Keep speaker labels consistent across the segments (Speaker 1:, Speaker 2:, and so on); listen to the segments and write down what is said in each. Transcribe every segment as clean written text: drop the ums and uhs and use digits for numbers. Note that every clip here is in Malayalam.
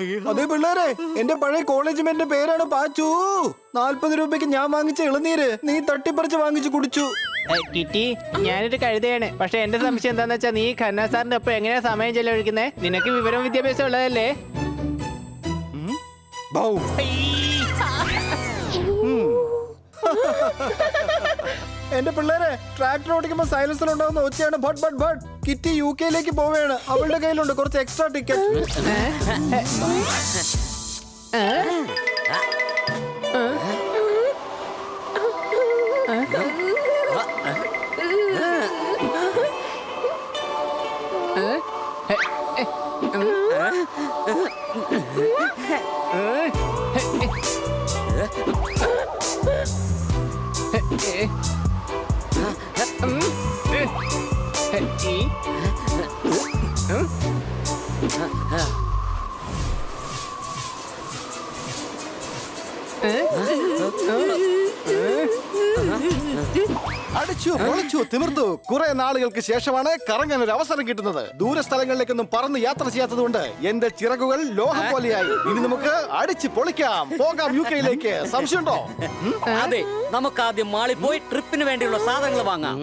Speaker 1: അതെ പിള്ളേരെ, എന്റെ പഴയ കോളേജ് മേറ്റിന്റെ പേരാണ് പാച്ചു. 40 രൂപയ്ക്ക് ഞാൻ വാങ്ങിച്ച ഇളനീര് നീ തട്ടിപ്പറിച്ച് വാങ്ങിച്ചു കുടിച്ചു.
Speaker 2: കിറ്റി, ഞാനൊരു കഴുതയാണ്. പക്ഷെ എന്റെ സംശയം എന്താന്ന് വെച്ചാ, നീ ഖന്ന സാറിന്റെ ഒപ്പം എങ്ങനെയാ സമയം ചെലവഴിക്കുന്നേ? നിനക്ക് വിവരവും വിദ്യാഭ്യാസം ഉള്ളതല്ലേ?
Speaker 1: എന്റെ പിള്ളേരെ, ട്രാക്ടർ ഓടിക്കുമ്പോ സൈലൻസർ ഉണ്ടാവുന്ന ഒച്ചയാണ് but but but. Kitty UK ലേക്ക് പോവുകയാണ്. അവളുടെ കയ്യിലുണ്ട് കുറച്ച് എക്സ്ട്രാ ടിക്കറ്റ്. അടിച്ചു പൊളിച്ചു തിമിർത്തു. കുറെ നാളുകൾക്ക് ശേഷമാണ് കറങ്ങാൻ ഒരു അവസരം കിട്ടുന്നത്. ദൂരസ്ഥലങ്ങളിലേക്കൊന്നും പറന്ന് യാത്ര ചെയ്യാത്തതുകൊണ്ട് എന്റെ ചിറകുകൾ ലോഹം പോലെയായി. ഇനി നമുക്ക് അടിച്ച് പൊളിക്കാം. പോകാം UK യിലേക്ക്. സംശയമുണ്ടോ?
Speaker 3: അതെ, നമുക്ക് ആദ്യം മാളിൽ പോയി ട്രിപ്പിന് വേണ്ടിയുള്ള സാധനങ്ങൾ വാങ്ങാം.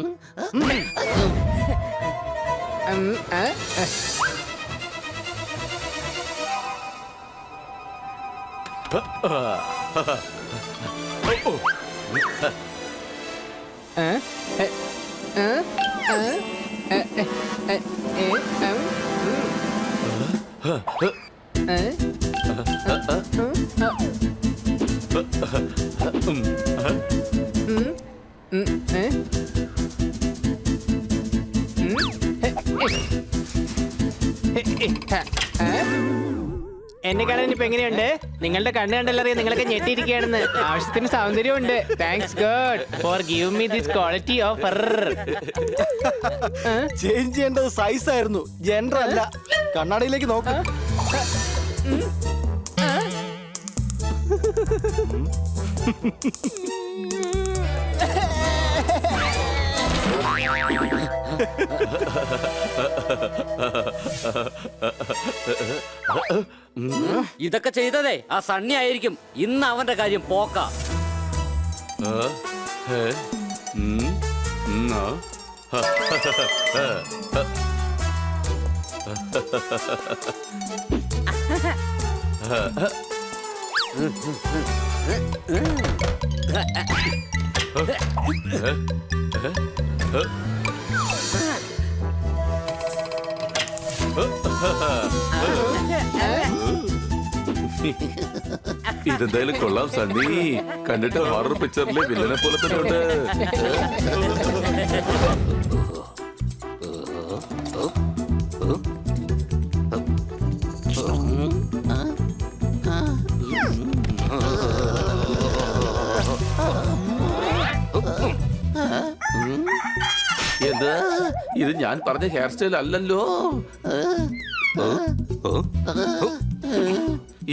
Speaker 2: എന്നെ കാണാൻ ഇപ്പൊ എങ്ങനെയുണ്ട്? നിങ്ങളുടെ കണ്ണ് കണ്ടല്ലറിയാം നിങ്ങളൊക്കെ ഞെട്ടിയിരിക്കുകയാണെന്ന്. ആവശ്യത്തിന് സൗന്ദര്യമുണ്ട്. Thanks God for give me this quality of
Speaker 1: change ചെയ്യേണ്ടത് സൈസ് ആയിരുന്നു, ജെൻഡർ അല്ല. കണ്ണാടിയിലേക്ക് നോക്ക്.
Speaker 3: ഇതൊക്കെ ചെയ്തതേ ആ സണ്ണി ആയിരിക്കും. ഇന്ന് അവന്റെ കാര്യം പോക്ക.
Speaker 4: ഇതെന്തായാലും കൊള്ളാം സണ്ണി. കണ്ടിട്ട് ഹൊറർ പിക്ചറിലെ വില്ലനെ പോലെ തന്നെ ഉണ്ട്. എന്താ ഇത്? ഞാൻ പറഞ്ഞ ഹെയർ സ്റ്റൈൽ അല്ലല്ലോ.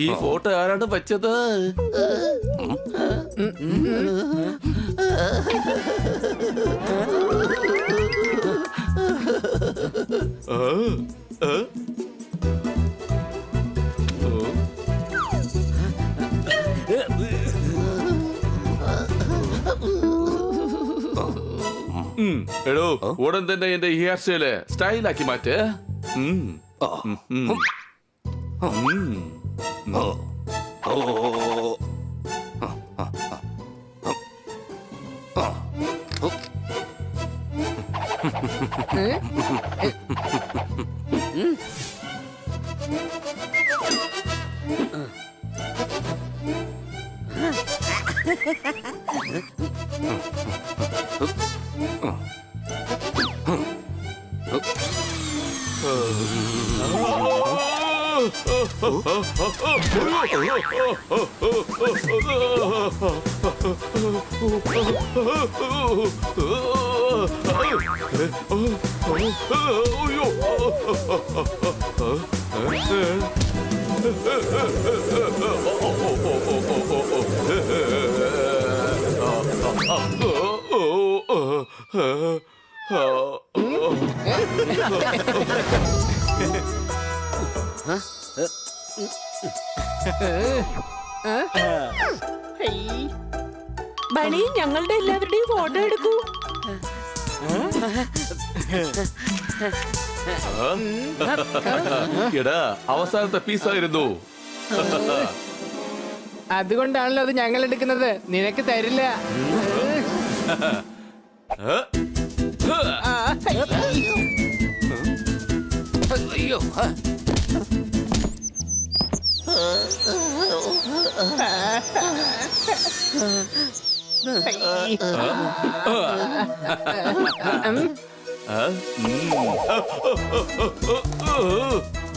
Speaker 4: ഈ ഫോട്ടോ ആരാണ് വെച്ചത്? എടോ, ഉടൻ തന്നെ എന്റെ ഹെയർ സ്റ്റൈല് സ്റ്റൈലാക്കി മാറ്റ്.
Speaker 5: ബണി ഞങ്ങളുടെ എല്ലാവരുടെയും ഫോട്ടോ എടുക്കൂ.
Speaker 4: എടാ അവസാനത്തെ പീസായിരുന്നു.
Speaker 2: അതുകൊണ്ടാണല്ലോ അത് ഞങ്ങൾ എടുക്കുന്നത്. നിനക്ക് തരില്ല.
Speaker 3: അയ്യോ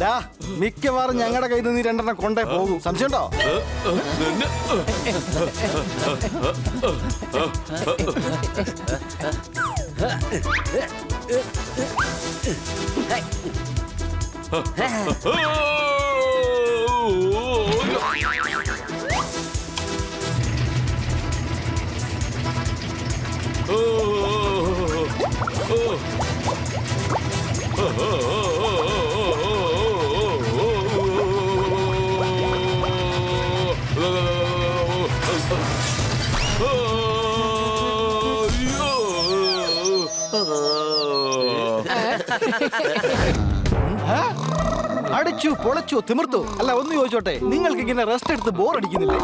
Speaker 1: ദാ, മിക്കവാറും ഞങ്ങളുടെ കയ്യിൽ നിന്ന് നീ രണ്ടെണ്ണം കൊണ്ടേ പോകും. സംശയമുണ്ടോ? അടിച്ചു പൊളച്ചു തിമിർത്തു. അല്ല, ഒന്ന് ചോദിച്ചോട്ടെ, നിങ്ങൾക്ക് ഇങ്ങനെ റെസ്റ്റ് എടുത്ത് ബോർ അടിക്കുന്നില്ലേ?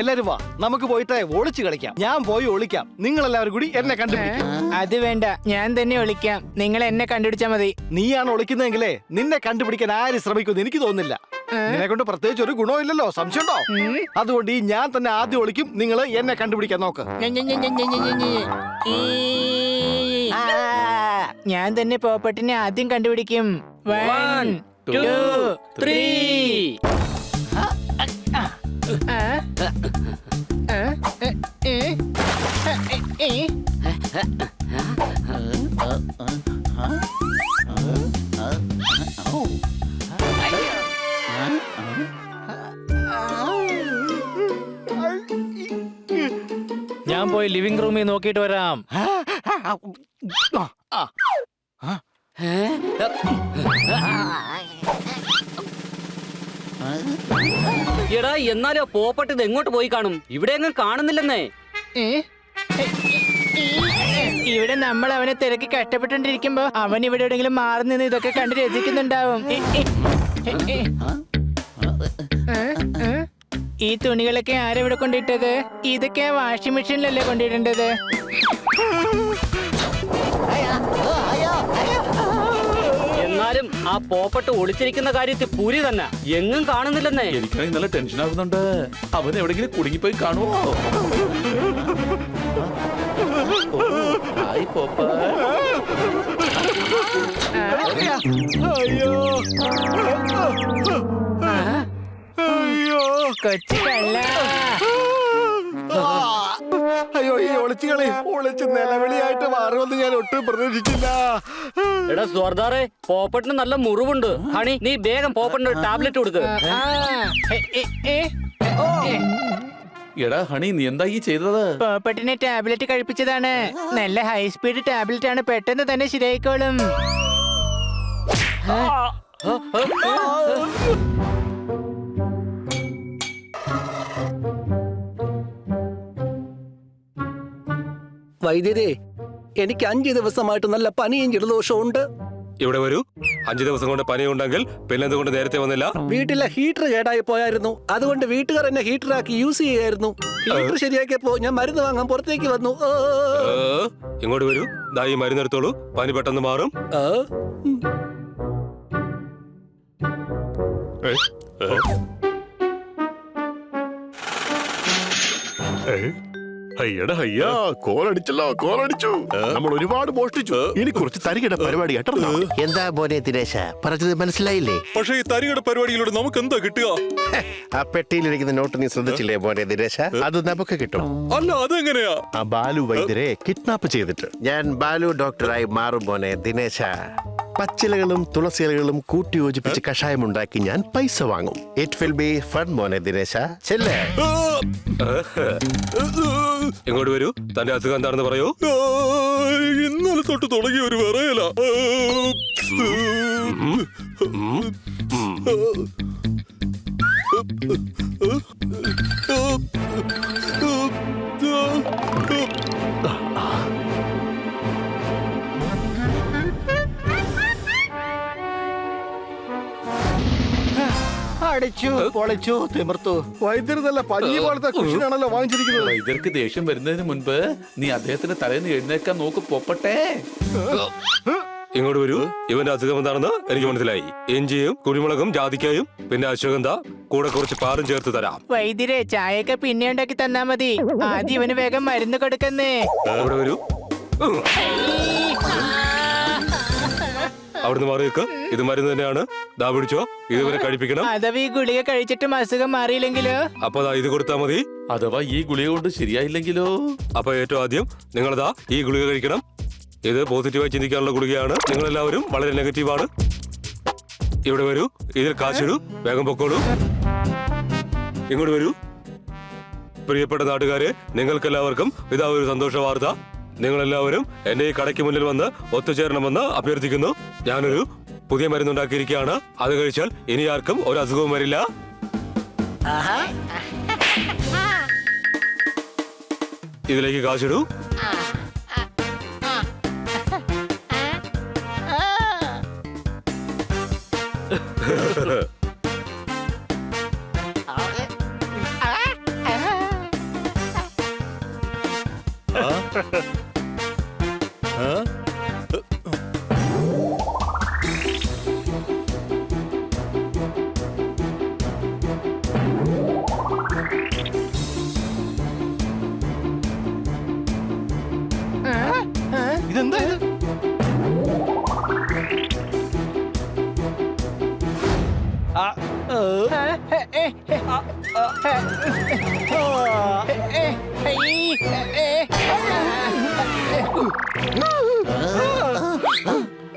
Speaker 1: എല്ലാരും വാ, നമുക്ക് പോയിട്ട് ഒളിച്ചു കളിക്കാം. ഞാൻ പോയി ഒളിക്കാം, നിങ്ങൾ എല്ലാവരും കൂടി എന്നെ കണ്ടുപിടിക്കും.
Speaker 2: അത് വേണ്ട, ഞാൻ തന്നെ ഒളിക്കാം. നിങ്ങൾ എന്നെ കണ്ടുപിടിച്ചാ മതി.
Speaker 1: നീയാണ് ഒളിക്കുന്നതെങ്കിലേ നിന്നെ കണ്ടുപിടിക്കാൻ ആരും ശ്രമിക്കുമെന്ന് എനിക്ക് തോന്നുന്നില്ല. നിന്നെ കൊണ്ട് പ്രത്യേകിച്ച് ഒരു ഗുണവും ഇല്ലല്ലോ. സംശയമുണ്ടോ? അതുകൊണ്ട് ഈ ഞാൻ തന്നെ ആദ്യം ഒളിക്കും, നിങ്ങൾ എന്നെ കണ്ടുപിടിക്കാൻ നോക്ക്.
Speaker 2: ഞാൻ തന്നെ പോപ്പട്ടിനെ ആദ്യം കണ്ടുപിടിക്കും. 1 2 3. ഞാൻ പോയി ലിവിംഗ് റൂമിൽ നോക്കിയിട്ട് വരാം.
Speaker 3: എടാ, എന്നാലും പോപ്പട്ട് ഇത് എങ്ങോട്ട് പോയി കാണും? ഇവിടെ എങ്ങും കാണുന്നില്ലെന്നേ.
Speaker 2: ഇവിടെ നമ്മൾ അവനെ തിരക്കി കഷ്ടപ്പെട്ടുകൊണ്ടിരിക്കുമ്പോ അവൻ ഇവിടെ എവിടെയെങ്കിലും മാറി നിന്ന് ഇതൊക്കെ കണ്ട് രസിക്കുന്നുണ്ടാവും. ഈ തുണികളൊക്കെ ആരെവിടെ കൊണ്ടിട്ടത്? ഇതൊക്കെ വാഷിംഗ് മെഷീനിലല്ലേ കൊണ്ടിടേണ്ടത്?
Speaker 3: എന്നാലും ആ പോപ്പട്ട് ഒളിച്ചിരിക്കുന്ന കാര്യത്തിൽ പുരി തന്നെ എങ്ങും കാണുന്നില്ലെന്നേ.
Speaker 4: എനിക്കാണെങ്കിൽ നല്ല ടെൻഷൻ ആവുന്നുണ്ട്. അവൻ എവിടെങ്കിലും കുടുങ്ങിപ്പോയി കാണുമോ? ഹായ് പോപ്പ.
Speaker 2: കൊച്ചു കള്ള.
Speaker 1: അയ്യോ, ഈ ഒളിച്ചുകളി ഒളിച്ച് നിലവിളിയായിട്ട് മാറുമെന്ന് ഞാൻ ഒട്ടും പ്രതീക്ഷിച്ചില്ല.
Speaker 3: എടാ സ്വർദാറെ, പോപ്പട്ടിന് നല്ല മുറിവുണ്ട്. ഹണി, നീ വേഗം പോപ്പട്ടിന് ഒരു ടാബ്ലറ്റ് കൊടുക്ക്.
Speaker 4: എടാ ഹണി, നീ എന്താ ഈ ചെയ്തത്?
Speaker 2: പോപ്പട്ടിനെ ടാബ്ലറ്റ് കഴിപ്പിച്ചതാണ്. നല്ല ഹൈ സ്പീഡ് ടാബ്ലറ്റ് ആണ്, പെട്ടെന്ന് തന്നെ ശരിയായിക്കോളും.
Speaker 6: വൈദ്യരെ, എനിക്ക് 5 ദിവസമായിട്ട് നല്ല പനിയും ജലദോഷവും ഉണ്ട്.
Speaker 7: ഇവിടെ വരൂ. 5 ദിവസം കൊണ്ട് പനിയുണ്ടെങ്കിൽ പിന്നെ എന്തുകൊണ്ട് നേരത്തെ വന്നില്ല?
Speaker 6: വീട്ടിലെ ഹീറ്റർ കേടായി പോയായിരുന്നു. അതുകൊണ്ട് വീട്ടുകാർ എന്നെ ഹീറ്ററാക്കി യൂസ് ചെയ്യായിരുന്നു. ഹീറ്റർ ശരിയാക്കിയപ്പോ ഞാൻ മരുന്ന് വാങ്ങാൻ പുറത്തേക്ക് വന്നു.
Speaker 7: ഇങ്ങോട്ട് വരൂ. ദാ ഈ മരുന്നെടുത്തോളൂ. പനി പെട്ടെന്ന് മാറും.
Speaker 8: അയ്യടാ അയ്യാ, കോലടിച്ചല്ലോ, കോലടിച്ചു. നമ്മൾ ഒരുപാട് മോഷ്ടിച്ചു. ഇനി കുറച്ച് തരികിട പരിപാടി കേട്ടോ.
Speaker 9: എന്താ മോനെ ദിനേശ, പറഞ്ഞത് മനസ്സിലായില്ലേ?
Speaker 7: പക്ഷേ ഈ തരികട പരിപാടിയിലൂടെ നമുക്ക് എന്താ കിട്ടുക?
Speaker 9: ആ പെട്ടിയിലിരിക്കുന്ന നോട്ട് നീ ശ്രദ്ധിച്ചില്ലേ മോനെ ദിനേശ? അത് നമുക്ക് കിട്ടും.
Speaker 7: അല്ല, അതെങ്ങനെയാ?
Speaker 8: ആ ബാലു വൈദ്യരെ കിഡ്നാപ്പ് ചെയ്തിട്ട്
Speaker 9: ഞാൻ ബാലു ഡോക്ടറായി മാറും മോനെ ദിനേശ. പച്ചിലകളും തുളസിയിലകളും കൂട്ടി യോജിപ്പിച്ച് കഷായം ഉണ്ടാക്കി ഞാൻ പൈസ വാങ്ങും. ഇറ്റ് വിൽ ബി ഫൺ മോനെ ദിനേശ. ചെല്ലേ.
Speaker 7: ഇങ്ങോട്ട് വരൂ. തന്റെ അസുഖം എന്താണെന്ന് പറയൂ.
Speaker 8: ഇന്നലെ തൊട്ട് തുടങ്ങിയ ഒരു വിറയല.
Speaker 1: അടിച്ചു പൊളിച്ചു തിമിർത്തു. വൈദ്യുതി നല്ല പഞ്ഞി പോലത്തെ കുഷിനാണല്ലോ വാങ്ങിച്ചിരിക്കുന്നത്.
Speaker 4: വൈദ്യർക്ക് ദേഷ്യം വരുന്നതിന് മുൻപ് നീ അദ്ദേഹത്തിന്റെ തലേന്ന് എഴുന്നേക്കാൻ നോക്ക് പൊപ്പട്ടെ.
Speaker 7: ഇങ്ങോട്ട് വരൂ. ഇവന്റെ അസുഖം എന്താണെന്ന് എനിക്ക് മനസ്സിലായി. ഇഞ്ചിയും കുരുമുളകും ജാതിക്കായും പിന്നെ അശ്വഗന്ധ കൂടെ കുറച്ച് പാറും ചേർത്ത് തരാം.
Speaker 2: വൈദ്യരെ ചായയൊക്കെ പിന്നെ ഉണ്ടാക്കി തന്നാ മതി. ആദ്യം ഇവന് വേഗം മരുന്ന് കൊടുക്കുന്നേ.
Speaker 7: ഇവിടെ വരൂ. അവിടുന്ന് മാറി നിൽക്ക്. ഇത് മരുന്ന് തന്നെയാണ്. ദാ പിടിച്ചോ. ഇതുവരെ കഴിപ്പിക്കണം.
Speaker 2: അഥവാ ഈ ഗുളിക കഴിച്ചിട്ടും അസുഖം മാറിയില്ലെങ്കിലോ?
Speaker 7: അപ്പൊ ദാ ഇത് കൊടുത്താൽ മതി.
Speaker 4: അഥവാ ഈ ഗുളിക കൊണ്ട് ശരിയായില്ലെങ്കിലോ?
Speaker 7: അപ്പൊ ഏറ്റവും ആദ്യം നിങ്ങളിതാ ഈ ഗുളിക കഴിക്കണം. ഇത് പോസിറ്റീവായി ചിന്തിക്കാനുള്ള ഗുളികയാണ്. നിങ്ങളെല്ലാവരും വളരെ നെഗറ്റീവാണ്. ഇവിടെ വരൂ. ഇതിൽ കാശിടൂ. വേഗം പൊക്കോളൂ. ഇങ്ങോട്ട് വരൂ. പ്രിയപ്പെട്ട നാട്ടുകാരെ, നിങ്ങൾക്കെല്ലാവർക്കും ഇതാ ഒരു സന്തോഷ വാർത്ത. നിങ്ങളെല്ലാവരും എന്റെ ഈ കടയ്ക്ക് മുന്നിൽ വന്ന് ഒത്തുചേരണമെന്ന് അഭ്യർത്ഥിക്കുന്നു. ഞാനൊരു പുതിയ മരുന്നുണ്ടാക്കിയിരിക്കുകയാണ്. അത് കഴിച്ചാൽ ഇനി ആർക്കും ഒരു അസുഖവും വരില്ല. ഇതിലേക്ക് കാശിടൂ.
Speaker 1: ഇതെന്താ ഇത്?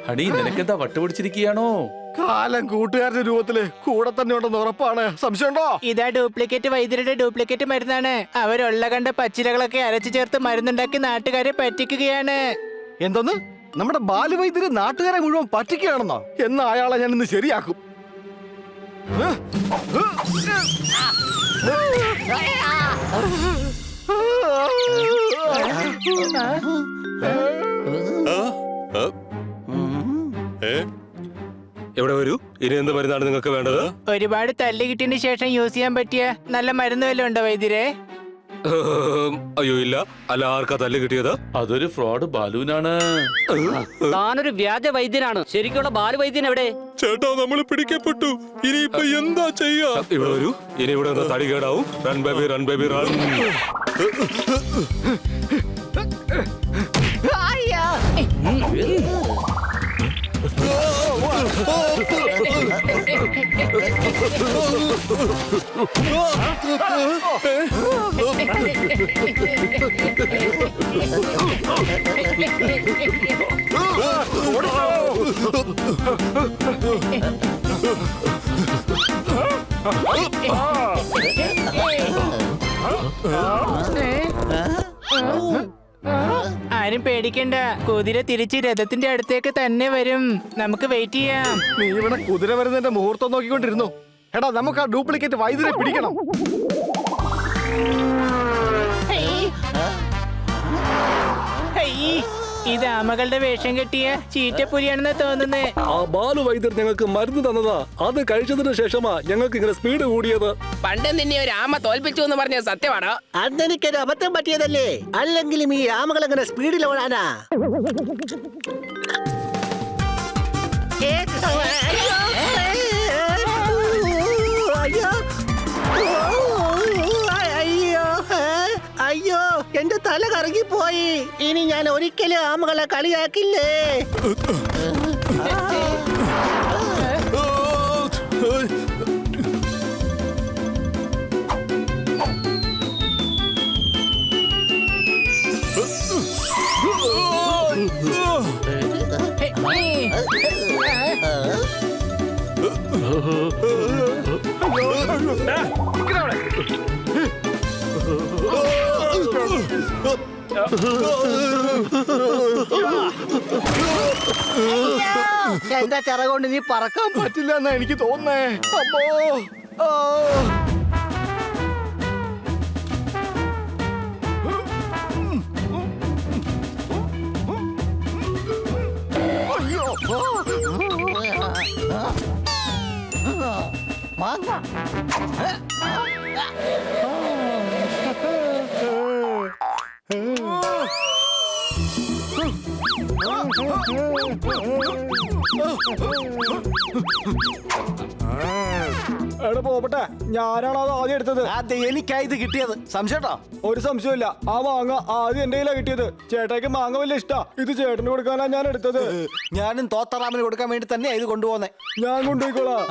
Speaker 4: ഹണി, നിനക്കെന്താ വട്ടുപിടിച്ചിരിക്കുകയാണോ?
Speaker 1: കാലം കൂട്ടുകാരുടെ രൂപത്തില് കൂടെ തന്നെ ഉണ്ടെന്ന് ഉറപ്പാണ്. സംശയമുണ്ടോ?
Speaker 2: ഇതാ ഡ്യൂപ്ലിക്കേറ്റ് വൈദ്യരുടെ ഡ്യൂപ്ലിക്കേറ്റ് മരുന്നാണ്. അവരുള്ള കണ്ട പച്ചിലകളൊക്കെ അരച്ചു ചേർത്ത് മരുന്നുണ്ടാക്കി നാട്ടുകാരെ പറ്റിക്കുകയാണ്.
Speaker 1: എന്തോന്ന്? നമ്മുടെ ബാലുവൈദ്യര് നാട്ടുകാരെ മുഴുവൻ പറ്റിക്കുകയാണെന്നോ? എന്നാ അയാളെ ഞാൻ ഇന്ന് ശരിയാക്കും.
Speaker 7: ഇവിടെ വരൂ. ഇനി എന്ത് മരുന്നാണ് നിങ്ങൾക്ക് വേണ്ടത്?
Speaker 2: ഒരുപാട് തല്ല് കിട്ടിയതിന് ശേഷം യൂസ് ചെയ്യാൻ പറ്റിയ നല്ല മരുന്ന് വല്ലതും ഉണ്ടോ വൈദ്യരെ?
Speaker 7: അയ്യോ ഇല്ല. അല്ല, ആർക്കാ തല്ല് കിട്ടിയത്?
Speaker 4: അതൊരു ഫ്രോഡ് ബാലുവിനാണ്.
Speaker 3: താനൊരു വ്യാജ വൈദ്യനാണ്. ശരിക്കുള്ള ബാലുവൈദ്യൻ എവിടെ?
Speaker 8: ചേട്ടാ, നമ്മൾ പിടിക്കപ്പെട്ടു. ഇനിയിപ്പൊ എന്താ ചെയ്യാ?
Speaker 7: ഇവിടെ വരൂ. ഇനി ഇവിടെ നിന്ന് തടി കേടാവും. Run baby, run baby, run.
Speaker 2: ആരും പേടിക്കണ്ട. കുതിര തിരിച്ച് രഥത്തിന്റെ അടുത്തേക്ക് തന്നെ വരും. നമുക്ക് വെയിറ്റ് ചെയ്യാം.
Speaker 1: നീ ഇവിടെ കുതിര വരുന്നതിന്റെ മുഹൂർത്തം നോക്കിക്കൊണ്ടിരുന്നു. എടാ, നമുക്ക് ആ ഡ്യൂപ്ലിക്കേറ്റ് വൈദ്യരെ പിടിക്കണം.
Speaker 2: ഇത് ആമകളുടെ വേഷം കെട്ടിയ ചീറ്റപ്പുലിയാണെന്ന് തോന്നുന്നേ.
Speaker 6: ആ ബാലു വൈദ്യർ ഞങ്ങൾക്ക് മരുന്ന് തന്നതാ. അത് കഴിച്ചതിന് ശേഷമാ ഞങ്ങൾക്ക് ഇങ്ങനെ സ്പീഡ് കൂടിയത്.
Speaker 5: പണ്ട് നിന്നെ ഒരു ആമ തോൽപ്പിച്ചു എന്ന് പറഞ്ഞ സത്യമാണോ?
Speaker 10: അന്നെനിക്കൊരു അബദ്ധം പറ്റിയതല്ലേ. അല്ലെങ്കിലും ഈ ആമകൾ എങ്ങനെ സ്പീഡിൽ ഓടാനാ? അയ്യോ, എന്റെ തല കറങ്ങിപ്പോയി. ഇനി ഞാൻ ഒരിക്കലും ആമകളെ കളിയാക്കില്ലേ. എന്റെ ചിറകൊണ്ട് നീ പറക്കാൻ
Speaker 1: പറ്റില്ല എന്നാ എനിക്ക് തോന്നേ. അമ്മോ. ആ. അയ്യോ.
Speaker 10: മാങ്ങ.
Speaker 1: എടാ പോപ്പട്ടെ, ഞാനാണ് അത് ആദ്യം എടുത്തത്. അതെ, എനിക്കാ ഇത് കിട്ടിയത്. സംശയട്ടോ? ഒരു സംശയമില്ല. ആ മാങ്ങ ആദ്യം എന്റെ കയ്യിലാ കിട്ടിയത്. ചേട്ടായിക്ക് മാങ്ങ വലിയ ഇഷ്ടാ. ഇത് ചേട്ടന് കൊടുക്കാനാ ഞാൻ എടുത്തത്. ഞാനും തോത്തറാമിന് കൊടുക്കാൻ വേണ്ടി തന്നെയാ ഇത് കൊണ്ടുപോന്നെ. ഞാൻ കൊണ്ടുപോയിക്കോളാം.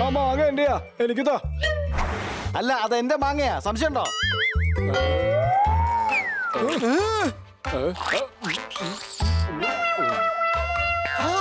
Speaker 1: ആ മാങ്ങ എന്റെയാ, എനിക്കിതാ. അല്ല, അത് എന്റെ മാങ്ങയാ. സംശയമുണ്ടോ? ആ